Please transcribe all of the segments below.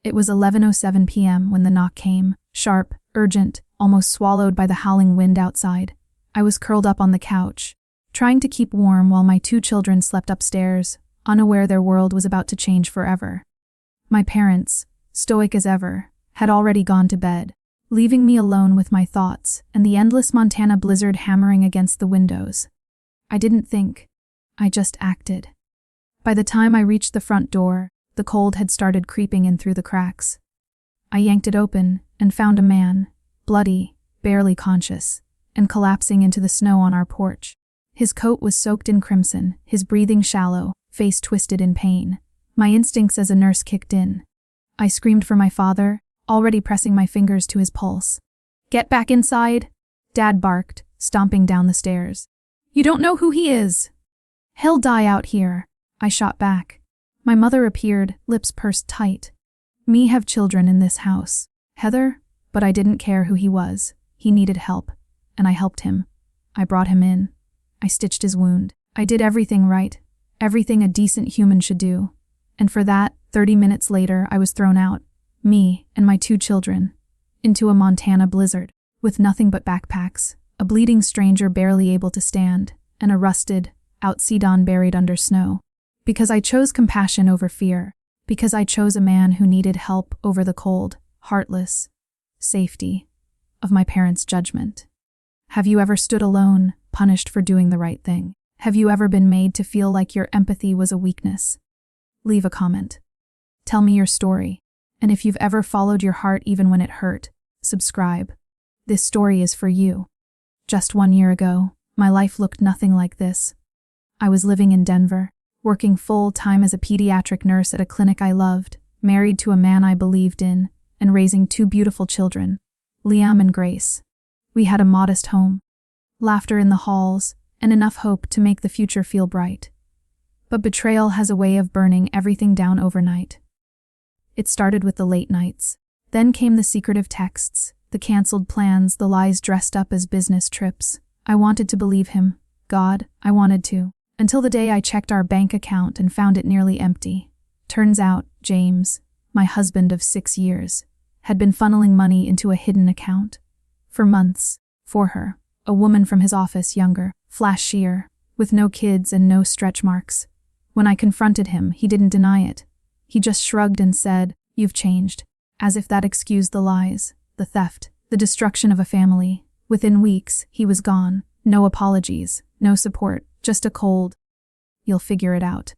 It was 11:07 p.m. when the knock came, sharp, urgent, almost swallowed by the howling wind outside. I was curled up on the couch, trying to keep warm while my 2 children slept upstairs, unaware their world was about to change forever. My parents, stoic as ever, had already gone to bed, leaving me alone with my thoughts and the endless Montana blizzard hammering against the windows. I didn't think. I just acted. By the time I reached the front door, the cold had started creeping in through the cracks. I yanked it open and found a man, bloody, barely conscious, and collapsing into the snow on our porch. His coat was soaked in crimson, his breathing shallow, face twisted in pain. My instincts as a nurse kicked in. I screamed for my father, already pressing my fingers to his pulse. "Get back inside!" Dad barked, stomping down the stairs. "You don't know who he is!" "He'll die out here," I shot back. My mother appeared, lips pursed tight. "Me have children in this house, Heather," but I didn't care who he was. He needed help, and I helped him. I brought him in. I stitched his wound. I did everything right, everything a decent human should do. And for that, 30 minutes later, I was thrown out, me and my 2 children, into a Montana blizzard, with nothing but backpacks, a bleeding stranger barely able to stand, and a rusted, out sedan buried under snow. Because I chose compassion over fear, because I chose a man who needed help over the cold, heartless safety of my parents' judgment. Have you ever stood alone, punished for doing the right thing? Have you ever been made to feel like your empathy was a weakness? Leave a comment. Tell me your story. And if you've ever followed your heart even when it hurt, subscribe. This story is for you. Just 1 year ago, my life looked nothing like this. I was living in Denver, working full-time as a pediatric nurse at a clinic I loved, married to a man I believed in, and raising 2 beautiful children, Liam and Grace. We had a modest home, laughter in the halls, and enough hope to make the future feel bright. But betrayal has a way of burning everything down overnight. It started with the late nights. Then came the secretive texts, the canceled plans, the lies dressed up as business trips. I wanted to believe him. God, I wanted to. Until the day I checked our bank account and found it nearly empty. Turns out, James, my husband of 6 years, had been funneling money into a hidden account. For months. For her. A woman from his office, younger, flashier, with no kids and no stretch marks. When I confronted him, he didn't deny it. He just shrugged and said, "You've changed." As if that excused the lies, the theft, the destruction of a family. Within weeks, he was gone. No apologies, no support, just a cold, "You'll figure it out."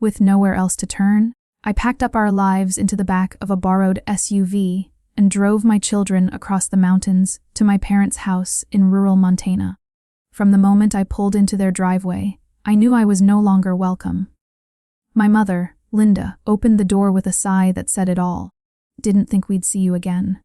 With nowhere else to turn, I packed up our lives into the back of a borrowed SUV and drove my children across the mountains to my parents' house in rural Montana. From the moment I pulled into their driveway, I knew I was no longer welcome. My mother, Linda, opened the door with a sigh that said it all. "Didn't think we'd see you again."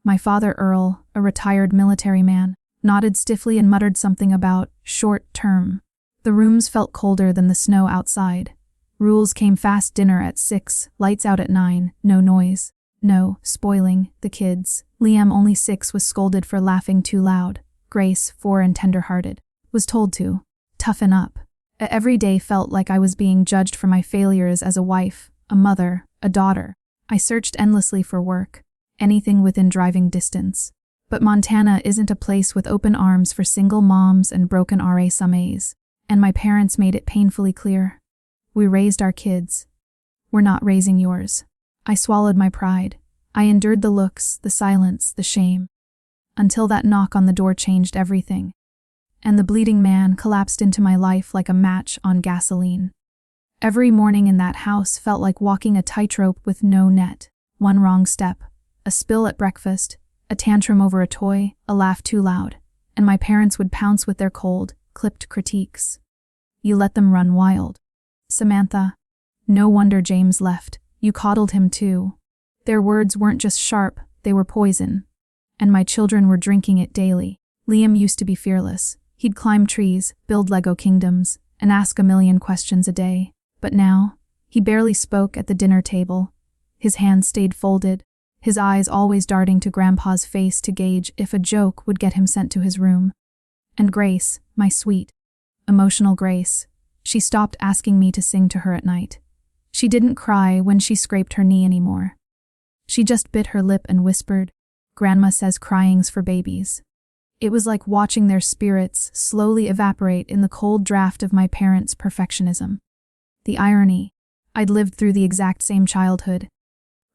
My father, Earl, a retired military man, nodded stiffly and muttered something about short term. The rooms felt colder than the snow outside. Rules came: fast dinner at 6, lights out at 9, no noise. No spoiling the kids. Liam, only 6, was scolded for laughing too loud. Grace, 4 and tender-hearted, was told to toughen up. Every day felt like I was being judged for my failures as a wife, a mother, a daughter. I searched endlessly for work, anything within driving distance. But Montana isn't a place with open arms for single moms and broken RA-some-As. And my parents made it painfully clear. We raised our kids. We're not raising yours. I swallowed my pride. I endured the looks, the silence, the shame. Until that knock on the door changed everything. And the bleeding man collapsed into my life like a match on gasoline. Every morning in that house felt like walking a tightrope with no net. One wrong step, a spill at breakfast, a tantrum over a toy, a laugh too loud, and my parents would pounce with their cold, clipped critiques. You let them run wild. Samantha, no wonder James left. You coddled him too. Their words weren't just sharp, they were poison. And my children were drinking it daily. Liam used to be fearless. He'd climb trees, build Lego kingdoms, and ask a million questions a day. But now, he barely spoke at the dinner table. His hands stayed folded, his eyes always darting to Grandpa's face to gauge if a joke would get him sent to his room. And Grace, my sweet, emotional Grace, she stopped asking me to sing to her at night. She didn't cry when she scraped her knee anymore. She just bit her lip and whispered, "Grandma says crying's for babies." It was like watching their spirits slowly evaporate in the cold draft of my parents' perfectionism. The irony, I'd lived through the exact same childhood.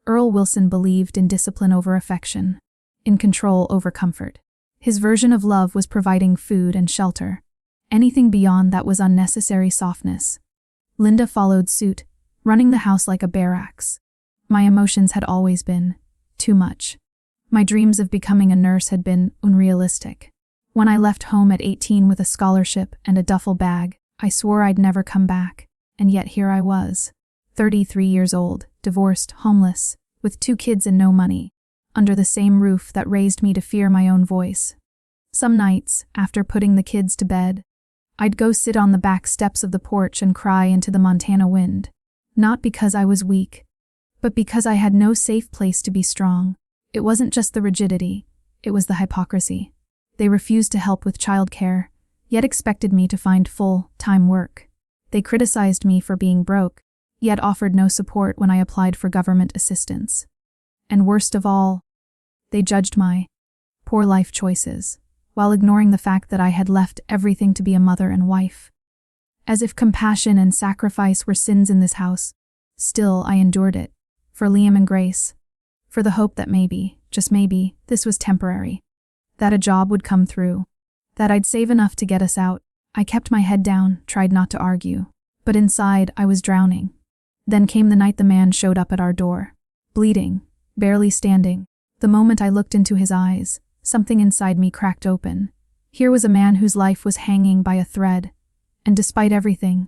Earl Wilson believed in discipline over affection, in control over comfort. His version of love was providing food and shelter. Anything beyond that was unnecessary softness. Linda followed suit, running the house like a barracks. My emotions had always been too much. My dreams of becoming a nurse had been unrealistic. When I left home at 18 with a scholarship and a duffel bag, I swore I'd never come back, and yet here I was, 33 years old, divorced, homeless, with 2 kids and no money, under the same roof that raised me to fear my own voice. Some nights, after putting the kids to bed, I'd go sit on the back steps of the porch and cry into the Montana wind, not because I was weak, but because I had no safe place to be strong. It wasn't just the rigidity, it was the hypocrisy. They refused to help with childcare, yet expected me to find full-time work. They criticized me for being broke, yet offered no support when I applied for government assistance. And worst of all, they judged my poor life choices, while ignoring the fact that I had left everything to be a mother and wife. As if compassion and sacrifice were sins in this house, still I endured it, for Liam and Grace, for the hope that maybe, just maybe, this was temporary, that a job would come through, that I'd save enough to get us out. I kept my head down, tried not to argue, but inside I was drowning. Then came the night the man showed up at our door, bleeding, barely standing. The moment I looked into his eyes, something inside me cracked open. Here was a man whose life was hanging by a thread, and despite everything,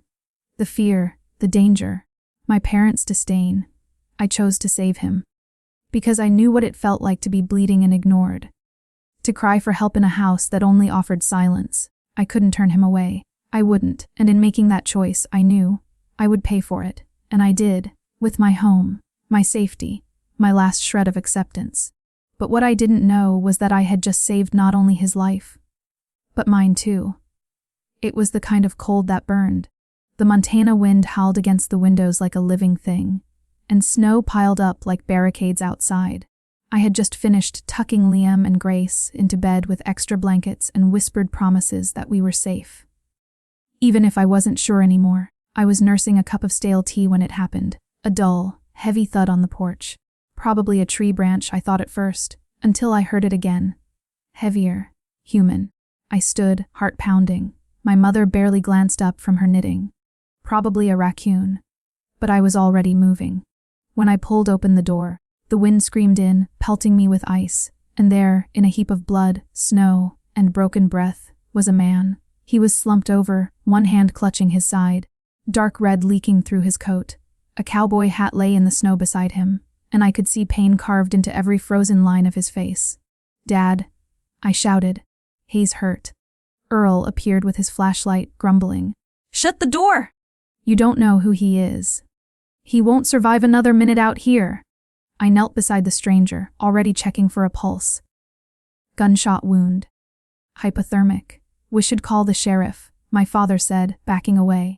the fear, the danger, my parents' disdain, I chose to save him. Because I knew what it felt like to be bleeding and ignored. To cry for help in a house that only offered silence. I couldn't turn him away. I wouldn't, and in making that choice, I knew I would pay for it, and I did, with my home, my safety, my last shred of acceptance. But what I didn't know was that I had just saved not only his life, but mine too. It was the kind of cold that burned. The Montana wind howled against the windows like a living thing, and snow piled up like barricades outside. I had just finished tucking Liam and Grace into bed with extra blankets and whispered promises that we were safe. Even if I wasn't sure anymore, I was nursing a cup of stale tea when it happened. A dull, heavy thud on the porch. Probably a tree branch, I thought at first, until I heard it again. Heavier, human. I stood, heart pounding. My mother barely glanced up from her knitting. Probably a raccoon. But I was already moving. When I pulled open the door, the wind screamed in, pelting me with ice, and there, in a heap of blood, snow, and broken breath, was a man. He was slumped over, one hand clutching his side, dark red leaking through his coat. A cowboy hat lay in the snow beside him, and I could see pain carved into every frozen line of his face. "Dad," I shouted. "He's hurt." Earl appeared with his flashlight, grumbling. "Shut the door! You don't know who he is. He won't survive another minute out here." I knelt beside the stranger, already checking for a pulse. "Gunshot wound. Hypothermic. We should call the sheriff," my father said, backing away.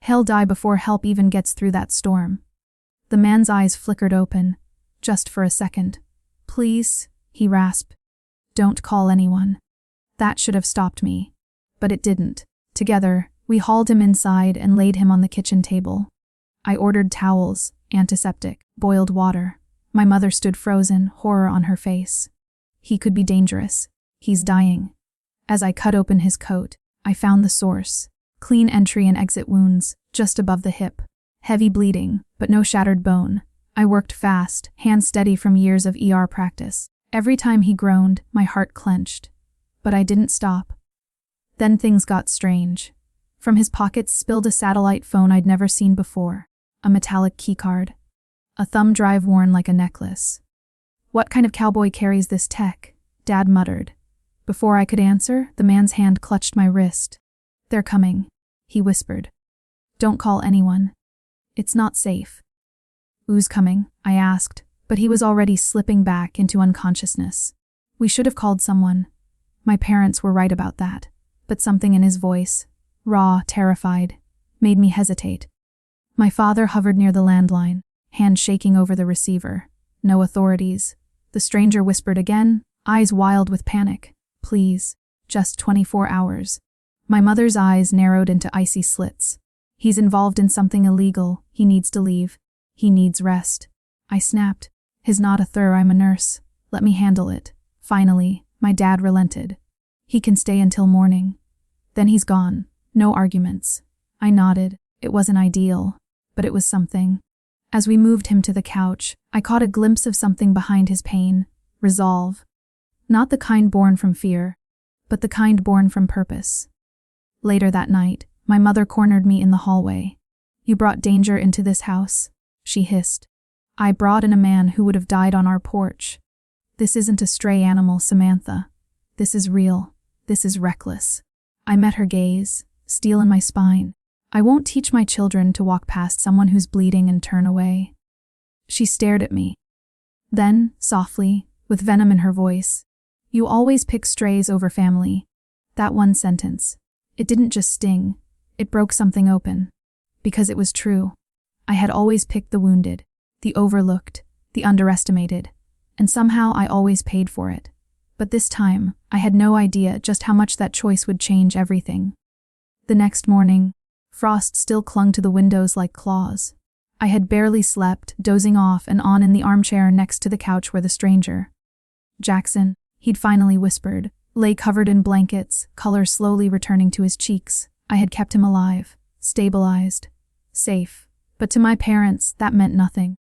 "He'll die before help even gets through that storm." The man's eyes flickered open, just for a second. "Please," he rasped. "Don't call anyone." That should have stopped me. But it didn't. Together, we hauled him inside and laid him on the kitchen table. I ordered towels, antiseptic, boiled water. My mother stood frozen, horror on her face. "He could be dangerous. He's dying." As I cut open his coat, I found the source. Clean entry and exit wounds, just above the hip. Heavy bleeding, but no shattered bone. I worked fast, hands steady from years of ER practice. Every time he groaned, my heart clenched. But I didn't stop. Then things got strange. From his pockets spilled a satellite phone I'd never seen before. A metallic keycard. A thumb drive worn like a necklace. "What kind of cowboy carries this tech?" Dad muttered. Before I could answer, the man's hand clutched my wrist. "They're coming," he whispered. "Don't call anyone. It's not safe." "Who's coming?" I asked, but he was already slipping back into unconsciousness. We should have called someone. My parents were right about that, but something in his voice, raw, terrified, made me hesitate. My father hovered near the landline, hand shaking over the receiver. No authorities. The stranger whispered again, eyes wild with panic. Please. Just 24 hours. My mother's eyes narrowed into icy slits. He's involved in something illegal. He needs to leave. He needs rest. I snapped. His not a thir, I'm a nurse. Let me handle it. Finally, my dad relented. He can stay until morning. Then he's gone. No arguments. I nodded. It wasn't ideal, but it was something. As we moved him to the couch, I caught a glimpse of something behind his pain. Resolve. Not the kind born from fear, but the kind born from purpose. Later that night, my mother cornered me in the hallway. You brought danger into this house, she hissed. I brought in a man who would have died on our porch. This isn't a stray animal, Samantha. This is real. This is reckless. I met her gaze, steel in my spine. I won't teach my children to walk past someone who's bleeding and turn away. She stared at me. Then, softly, with venom in her voice, you always pick strays over family. That one sentence. It didn't just sting. It broke something open. Because it was true. I had always picked the wounded, the overlooked, the underestimated, and somehow I always paid for it. But this time, I had no idea just how much that choice would change everything. The next morning, frost still clung to the windows like claws. I had barely slept, dozing off and on in the armchair next to the couch where the stranger, Jackson, he'd finally whispered, lay covered in blankets, color slowly returning to his cheeks. I had kept him alive, stabilized, safe. But to my parents, that meant nothing.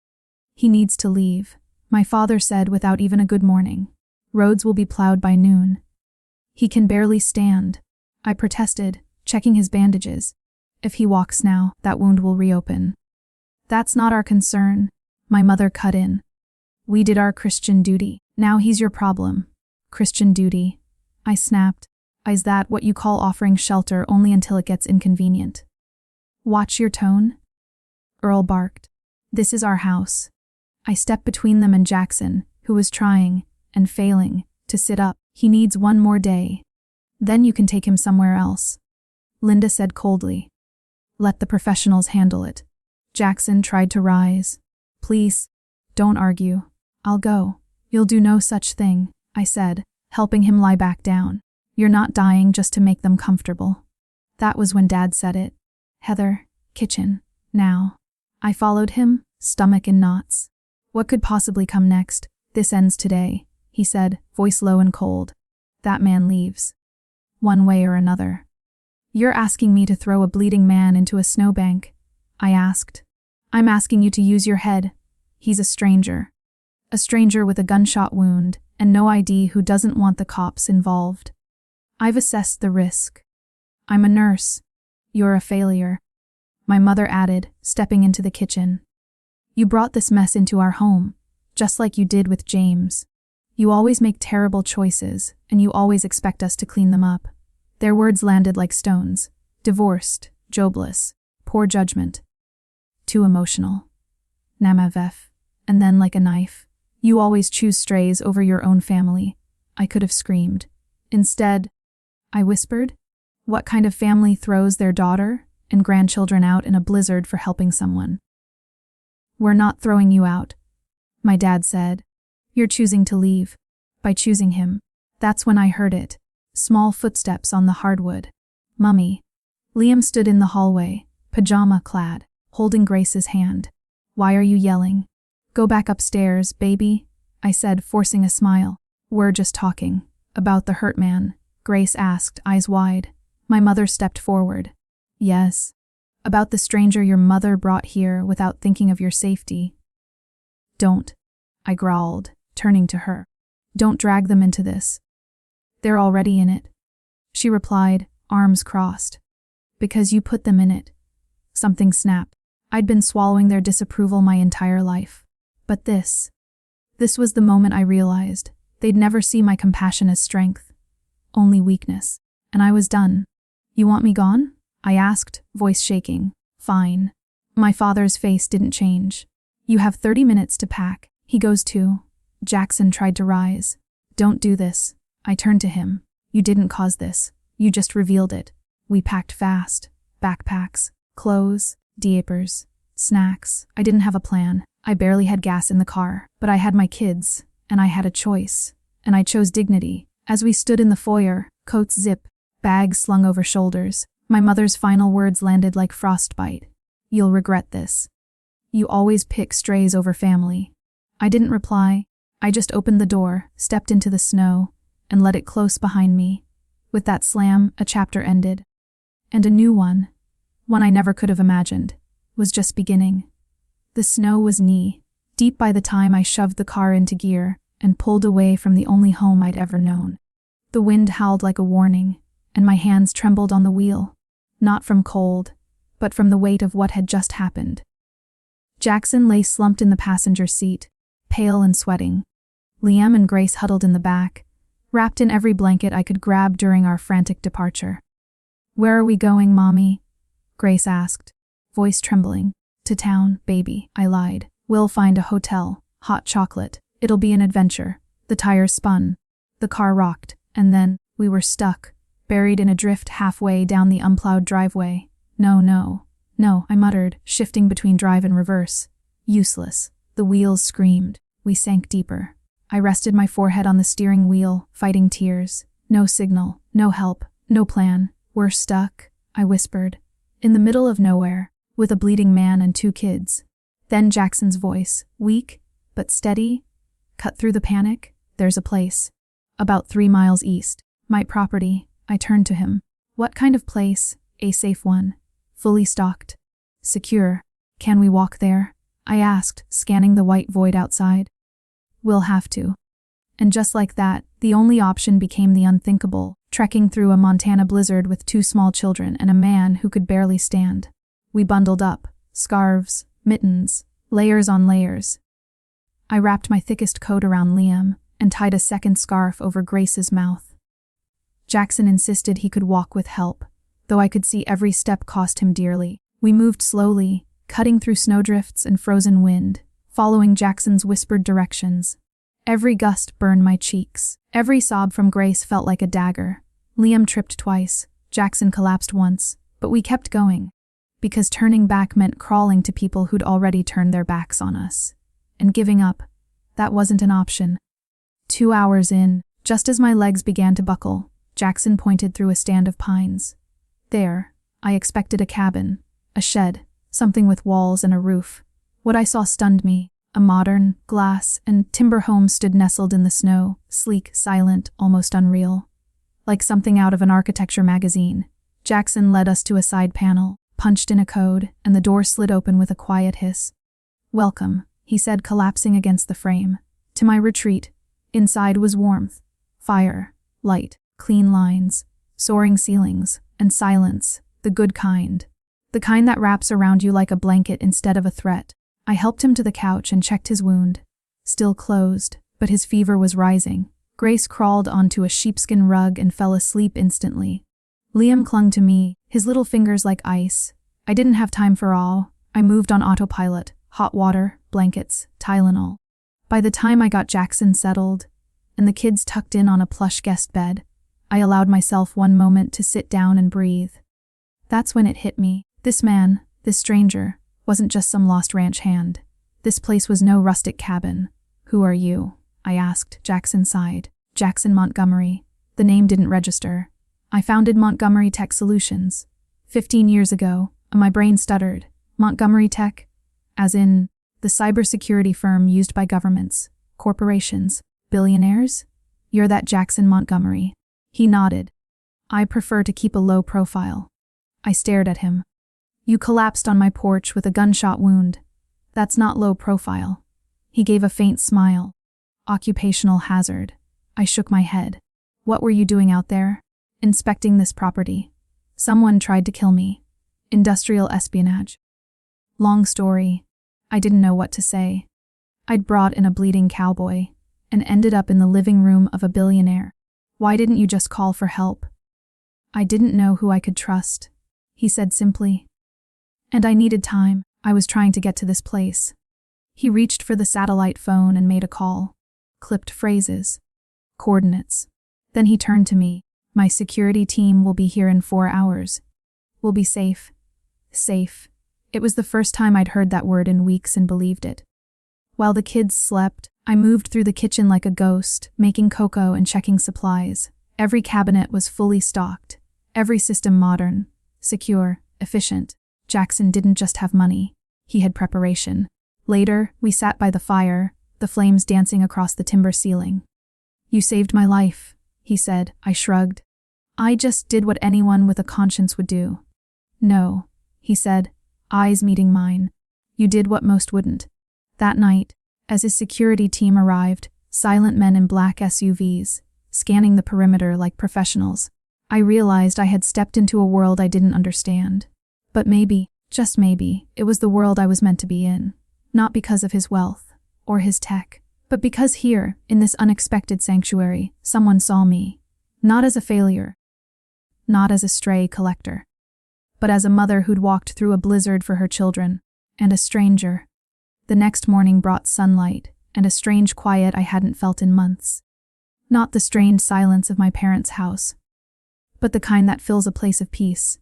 He needs to leave, my father said without even a good morning. Roads will be plowed by noon. He can barely stand. I protested, checking his bandages. If he walks now, that wound will reopen. That's not our concern, my mother cut in. We did our Christian duty. Now he's your problem. Christian duty. I snapped. Is that what you call offering shelter only until it gets inconvenient? Watch your tone? Earl barked. This is our house. I stepped between them and Jackson, who was trying, and failing, to sit up. He needs one more day. Then you can take him somewhere else. Linda said coldly. Let the professionals handle it. Jackson tried to rise. Please, don't argue. I'll go. You'll do no such thing, I said, helping him lie back down. You're not dying just to make them comfortable. That was when Dad said it. Heather, kitchen, now. I followed him, stomach in knots. What could possibly come next? This ends today, he said, voice low and cold. That man leaves. One way or another. You're asking me to throw a bleeding man into a snowbank, I asked. I'm asking you to use your head. He's a stranger. A stranger with a gunshot wound and no ID who doesn't want the cops involved. I've assessed the risk. I'm a nurse. You're a failure. My mother added, stepping into the kitchen. You brought this mess into our home, just like you did with James. You always make terrible choices, and you always expect us to clean them up. Their words landed like stones. Divorced, jobless, poor judgment. Too emotional. Namavef. And then like a knife. You always choose strays over your own family. I could have screamed. Instead, I whispered, what kind of family throws their daughter and grandchildren out in a blizzard for helping someone? We're not throwing you out, my dad said. You're choosing to leave. By choosing him. That's when I heard it. Small footsteps on the hardwood. Mummy. Liam stood in the hallway, pajama-clad, holding Grace's hand. Why are you yelling? Go back upstairs, baby, I said, forcing a smile. We're just talking. About the hurt man, Grace asked, eyes wide. My mother stepped forward. Yes. About the stranger your mother brought here without thinking of your safety. Don't, I growled, turning to her. Don't drag them into this. They're already in it. She replied, arms crossed. Because you put them in it. Something snapped. I'd been swallowing their disapproval my entire life. But this was the moment I realized they'd never see my compassion as strength, only weakness. And I was done. You want me gone? I asked, voice shaking. Fine. My father's face didn't change. You have 30 minutes to pack. He goes too. Jackson tried to rise. Don't do this. I turned to him. You didn't cause this. You just revealed it. We packed fast. Backpacks, clothes, diapers, snacks. I didn't have a plan. I barely had gas in the car, but I had my kids, and I had a choice. And I chose dignity. As we stood in the foyer, coats zip, bags slung over shoulders, my mother's final words landed like frostbite. "You'll regret this. You always pick strays over family." I didn't reply. I just opened the door, stepped into the snow, and let it close behind me. With that slam, a chapter ended. And a new one I never could have imagined, was just beginning. The snow was knee-deep by the time I shoved the car into gear and pulled away from the only home I'd ever known. The wind howled like a warning, and my hands trembled on the wheel, not from cold, but from the weight of what had just happened. Jackson lay slumped in the passenger seat, pale and sweating. Liam and Grace huddled in the back, wrapped in every blanket I could grab during our frantic departure. "Where are we going, Mommy?" Grace asked, voice trembling. "To town, baby," I lied. "We'll find a hotel, hot chocolate. It'll be an adventure." The tires spun. The car rocked, and then we were stuck, buried in a drift halfway down the unplowed driveway. No, I muttered, shifting between drive and reverse. Useless. The wheels screamed. We sank deeper. I rested my forehead on the steering wheel, fighting tears. No signal, no help, no plan. "We're stuck," I whispered. "In the middle of nowhere, with a bleeding man and 2 kids. Then Jackson's voice, weak but steady, cut through the panic. "There's a place. About 3 miles east. My property." I turned to him. "What kind of place?" "A safe one. Fully stocked. Secure. Can we walk there?" I asked, scanning the white void outside. "We'll have to." And just like that, the only option became the unthinkable, trekking through a Montana blizzard with 2 small children and a man who could barely stand. We bundled up, scarves, mittens, layers on layers. I wrapped my thickest coat around Liam and tied a second scarf over Grace's mouth. Jackson insisted he could walk with help, though I could see every step cost him dearly. We moved slowly, cutting through snowdrifts and frozen wind, following Jackson's whispered directions. Every gust burned my cheeks. Every sob from Grace felt like a dagger. Liam tripped twice. Jackson collapsed once, but we kept going. Because turning back meant crawling to people who'd already turned their backs on us. And giving up, that wasn't an option. 2 hours in, just as my legs began to buckle, Jackson pointed through a stand of pines. There, I expected a cabin, a shed, something with walls and a roof. What I saw stunned me. A modern, glass, and timber home stood nestled in the snow, sleek, silent, almost unreal. Like something out of an architecture magazine. Jackson led us to a side panel, punched in a code, and the door slid open with a quiet hiss. "Welcome," he said, collapsing against the frame. To my retreat. Inside was warmth, fire, light, clean lines, soaring ceilings, and silence, the good kind. The kind that wraps around you like a blanket instead of a threat. I helped him to the couch and checked his wound. Still closed, but his fever was rising. Grace crawled onto a sheepskin rug and fell asleep instantly. Liam clung to me, his little fingers like ice. I didn't have time for all. I moved on autopilot, hot water, blankets, Tylenol. By the time I got Jackson settled, and the kids tucked in on a plush guest bed, I allowed myself one moment to sit down and breathe. That's when it hit me. This man, this stranger, wasn't just some lost ranch hand. This place was no rustic cabin. "Who are you?" I asked. Jackson sighed. "Jackson Montgomery." The name didn't register. "I founded Montgomery Tech Solutions 15 years ago." My brain stuttered. "Montgomery Tech?" As in, the cybersecurity firm used by governments, corporations, billionaires? "You're that Jackson Montgomery." He nodded. "I prefer to keep a low profile." I stared at him. "You collapsed on my porch with a gunshot wound. That's not low profile." He gave a faint smile. "Occupational hazard." I shook my head. "What were you doing out there?" "Inspecting this property. Someone tried to kill me. Industrial espionage." Long story. I didn't know what to say. I'd brought in a bleeding cowboy and ended up in the living room of a billionaire. "Why didn't you just call for help?" "I didn't know who I could trust," he said simply. "And I needed time. I was trying to get to this place." He reached for the satellite phone and made a call. Clipped phrases. Coordinates. Then he turned to me. "My security team will be here in 4 hours. We'll be safe." Safe. It was the first time I'd heard that word in weeks and believed it. While the kids slept, I moved through the kitchen like a ghost, making cocoa and checking supplies. Every cabinet was fully stocked. Every system modern, secure, efficient. Jackson didn't just have money. He had preparation. Later, we sat by the fire, the flames dancing across the timber ceiling. "You saved my life," he said. I shrugged. "I just did what anyone with a conscience would do." "No," he said, eyes meeting mine. "You did what most wouldn't." That night, as his security team arrived, silent men in black SUVs, scanning the perimeter like professionals, I realized I had stepped into a world I didn't understand. But maybe, just maybe, it was the world I was meant to be in. Not because of his wealth, or his tech, but because here, in this unexpected sanctuary, someone saw me. Not as a failure. Not as a stray collector. But as a mother who'd walked through a blizzard for her children, and a stranger. The next morning brought sunlight, and a strange quiet I hadn't felt in months. Not the strained silence of my parents' house, but the kind that fills a place of peace.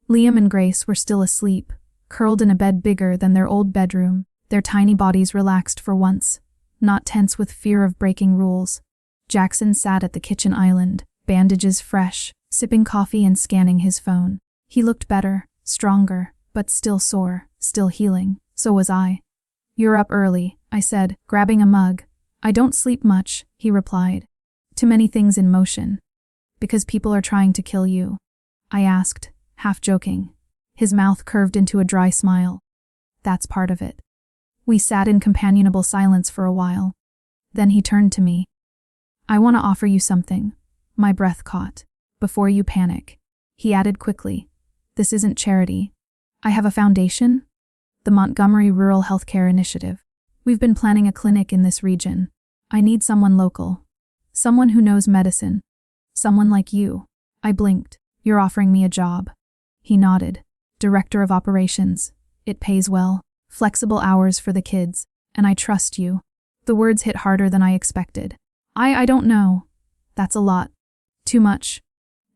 Liam and Grace were still asleep, curled in a bed bigger than their old bedroom, their tiny bodies relaxed for once, not tense with fear of breaking rules. Jackson sat at the kitchen island, bandages fresh, sipping coffee and scanning his phone. He looked better, stronger, but still sore, still healing. So was I. "You're up early," I said, grabbing a mug. "I don't sleep much," he replied. "Too many things in motion." "Because people are trying to kill you?" I asked, half joking. His mouth curved into a dry smile. "That's part of it." We sat in companionable silence for a while. Then he turned to me. "I want to offer you something." My breath caught. "Before you panic," he added quickly. "This isn't charity. I have a foundation. The Montgomery Rural Healthcare Initiative. We've been planning a clinic in this region. I need someone local. Someone who knows medicine. Someone like you." I blinked. "You're offering me a job." He nodded. "Director of operations. It pays well. Flexible hours for the kids. And I trust you." The words hit harder than I expected. I don't know. That's a lot. Too much.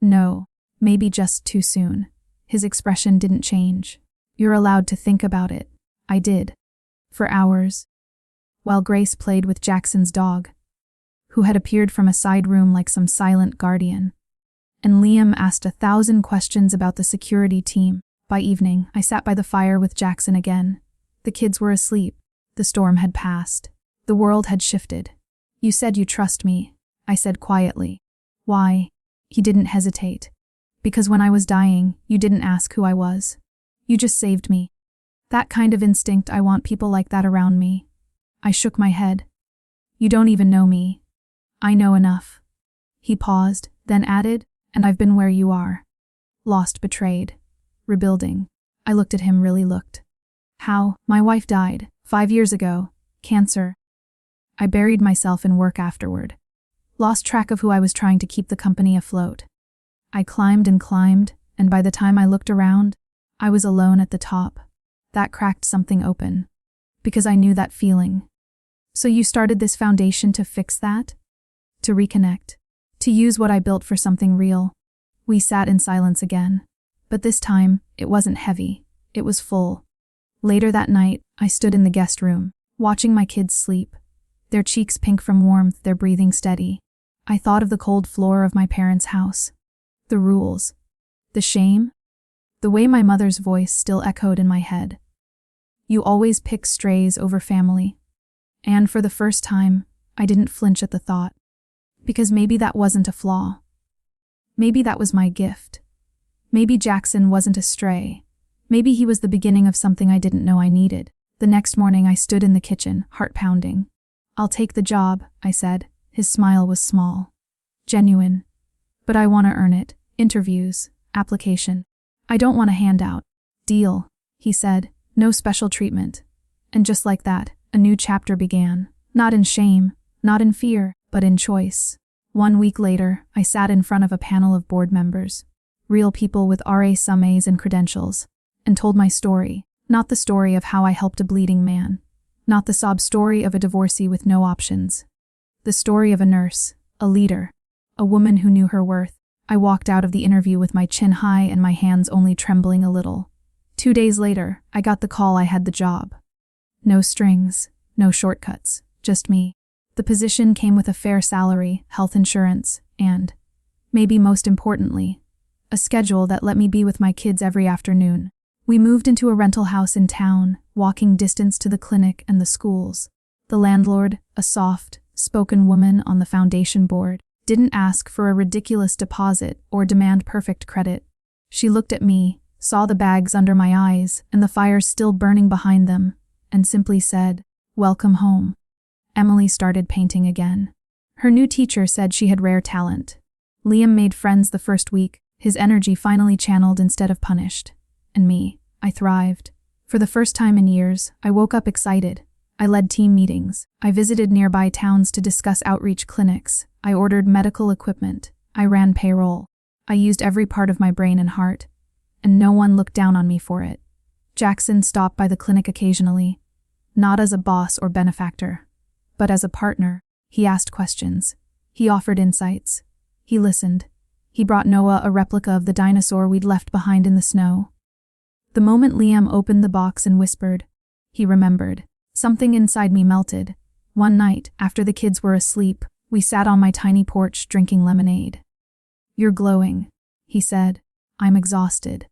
No. Maybe just too soon. His expression didn't change. "You're allowed to think about it." I did. For hours. While Grace played with Jackson's dog, who had appeared from a side room like some silent guardian. And Liam asked 1,000 questions about the security team. By evening, I sat by the fire with Jackson again. The kids were asleep. The storm had passed. The world had shifted. "You said you trust me," I said quietly. "Why?" He didn't hesitate. "Because when I was dying, you didn't ask who I was. You just saved me. That kind of instinct, I want people like that around me." I shook my head. "You don't even know me." "I know enough." He paused, then added, "And I've been where you are. Lost, betrayed. Rebuilding." I looked at him, really looked. "How?" "My wife died 5 years ago. Cancer. I buried myself in work afterward. Lost track of who I was trying to keep the company afloat. I climbed, and by the time I looked around, I was alone at the top. That cracked something open. Because I knew that feeling. So you started this foundation to fix that? To reconnect? To use what I built for something real?" We sat in silence again. But this time, it wasn't heavy. It was full. Later that night, I stood in the guest room, watching my kids sleep. Their cheeks pink from warmth, their breathing steady. I thought of the cold floor of my parents' house. The rules. The shame. The way my mother's voice still echoed in my head. "You always pick strays over family." And for the first time, I didn't flinch at the thought. Because maybe that wasn't a flaw. Maybe that was my gift. Maybe Jackson wasn't a stray. Maybe he was the beginning of something I didn't know I needed. The next morning I stood in the kitchen, heart pounding. "I'll take the job," I said. His smile was small. Genuine. "But I want to earn it. Interviews. Application. I don't want a handout." "Deal," he said. "No special treatment." And just like that, a new chapter began. Not in shame, not in fear, but in choice. 1 week later, I sat in front of a panel of board members. Real people with RA-some-As and credentials. And told my story. Not the story of how I helped a bleeding man. Not the sob story of a divorcee with no options. The story of a nurse, a leader, a woman who knew her worth. I walked out of the interview with my chin high and my hands only trembling a little. 2 days later, I got the call I had the job. No strings, No shortcuts, just me. The position came with a fair salary, health insurance, and, maybe most importantly, a schedule that let me be with my kids every afternoon. We moved into a rental house in town, walking distance to the clinic and the schools. The landlord, a soft-spoken woman on the foundation board, didn't ask for a ridiculous deposit or demand perfect credit. She looked at me, saw the bags under my eyes and the fires still burning behind them, and simply said, "Welcome home." Emily started painting again. Her new teacher said she had rare talent. Liam made friends the first week, his energy finally channeled instead of punished. And me, I thrived. For the first time in years, I woke up excited. I led team meetings. I visited nearby towns to discuss outreach clinics. I ordered medical equipment. I ran payroll. I used every part of my brain and heart. And no one looked down on me for it. Jackson stopped by the clinic occasionally, not as a boss or benefactor, but as a partner. He asked questions. He offered insights. He listened. He brought Noah a replica of the dinosaur we'd left behind in the snow. The moment Liam opened the box and whispered, he remembered. Something inside me melted. One night, after the kids were asleep, we sat on my tiny porch drinking lemonade. "You're glowing," he said. "I'm exhausted."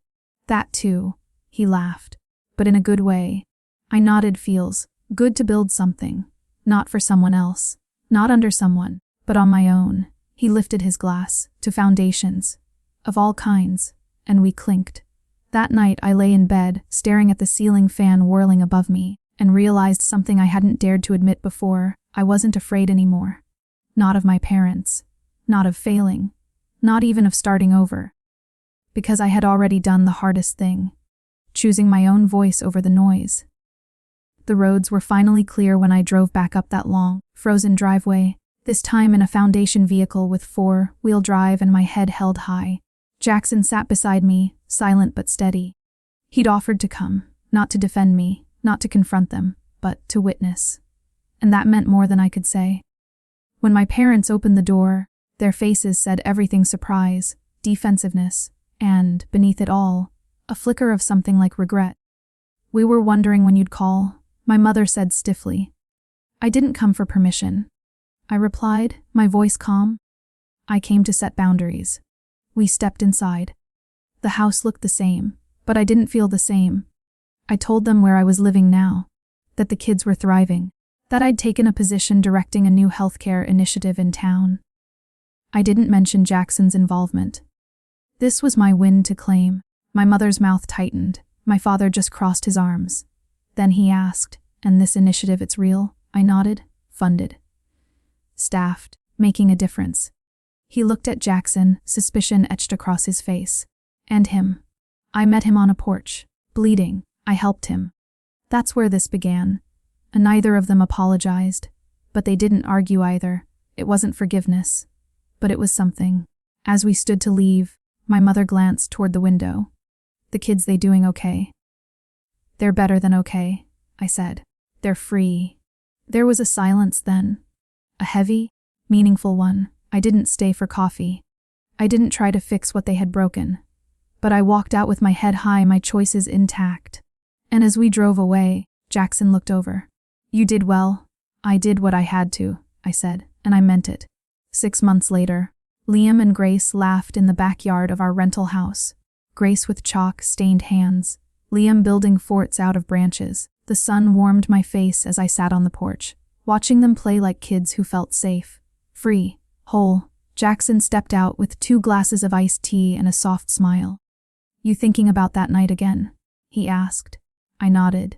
"That too," he laughed. "But in a good way." I nodded. "Feels good to build something. Not for someone else. Not under someone, but on my own." He lifted his glass to foundations, of all kinds, and we clinked. That night I lay in bed, staring at the ceiling fan whirling above me, and realized something I hadn't dared to admit before. I wasn't afraid anymore. Not of my parents. Not of failing. Not even of starting over. Because I had already done the hardest thing. Choosing my own voice over the noise. The roads were finally clear when I drove back up that long, frozen driveway, this time in a foundation vehicle with 4-wheel drive and my head held high. Jackson sat beside me, silent but steady. He'd offered to come, not to defend me, not to confront them, but to witness. And that meant more than I could say. When my parents opened the door, their faces said everything: surprise, defensiveness, and, beneath it all, a flicker of something like regret. "We were wondering when you'd call," my mother said stiffly. "I didn't come for permission," I replied, my voice calm. "I came to set boundaries." We stepped inside. The house looked the same, but I didn't feel the same. I told them where I was living now, that the kids were thriving, that I'd taken a position directing a new healthcare initiative in town. I didn't mention Jackson's involvement. This was my win to claim. My mother's mouth tightened. My father just crossed his arms. Then he asked, "And this initiative, it's real?" I nodded. "Funded. Staffed. Making a difference." He looked at Jackson, suspicion etched across his face. "And him. I met him on a porch, bleeding. I helped him." That's where this began. And neither of them apologized. But they didn't argue either. It wasn't forgiveness. But it was something. As we stood to leave, my mother glanced toward the window. "The kids, they doing okay?" "They're better than okay," I said. "They're free." There was a silence then. A heavy, meaningful one. I didn't stay for coffee. I didn't try to fix what they had broken. But I walked out with my head high, my choices intact. And as we drove away, Jackson looked over. "You did well." "I did what I had to," I said, and I meant it. 6 months later, Liam and Grace laughed in the backyard of our rental house. Grace with chalk-stained hands, Liam building forts out of branches. The sun warmed my face as I sat on the porch, watching them play like kids who felt safe, free, whole. Jackson stepped out with 2 glasses of iced tea and a soft smile. "You thinking about that night again?" he asked. I nodded.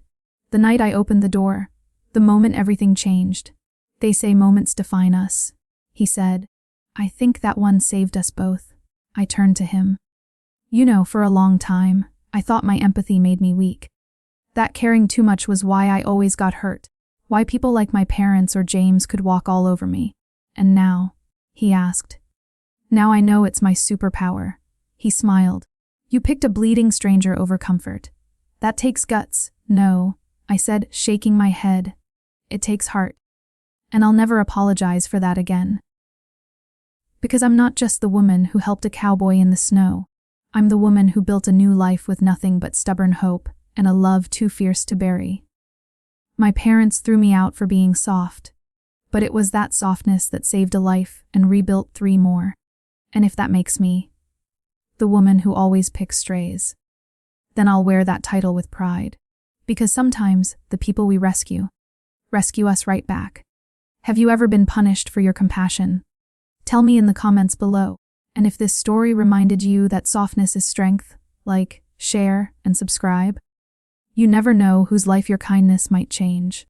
"The night I opened the door, the moment everything changed. They say moments define us," he said. "I think that one saved us both." I turned to him. "You know, for a long time, I thought my empathy made me weak. That caring too much was why I always got hurt, why people like my parents or James could walk all over me. And now?" he asked. "Now I know it's my superpower." He smiled. "You picked a bleeding stranger over comfort. That takes guts." "No," I said, shaking my head. "It takes heart. And I'll never apologize for that again. Because I'm not just the woman who helped a cowboy in the snow. I'm the woman who built a new life with nothing but stubborn hope and a love too fierce to bury." My parents threw me out for being soft, but it was that softness that saved a life and rebuilt 3 more. And if that makes me the woman who always picks strays, then I'll wear that title with pride. Because sometimes the people we rescue us right back. Have you ever been punished for your compassion? Tell me in the comments below. And if this story reminded you that softness is strength, like, share, and subscribe. You never know whose life your kindness might change.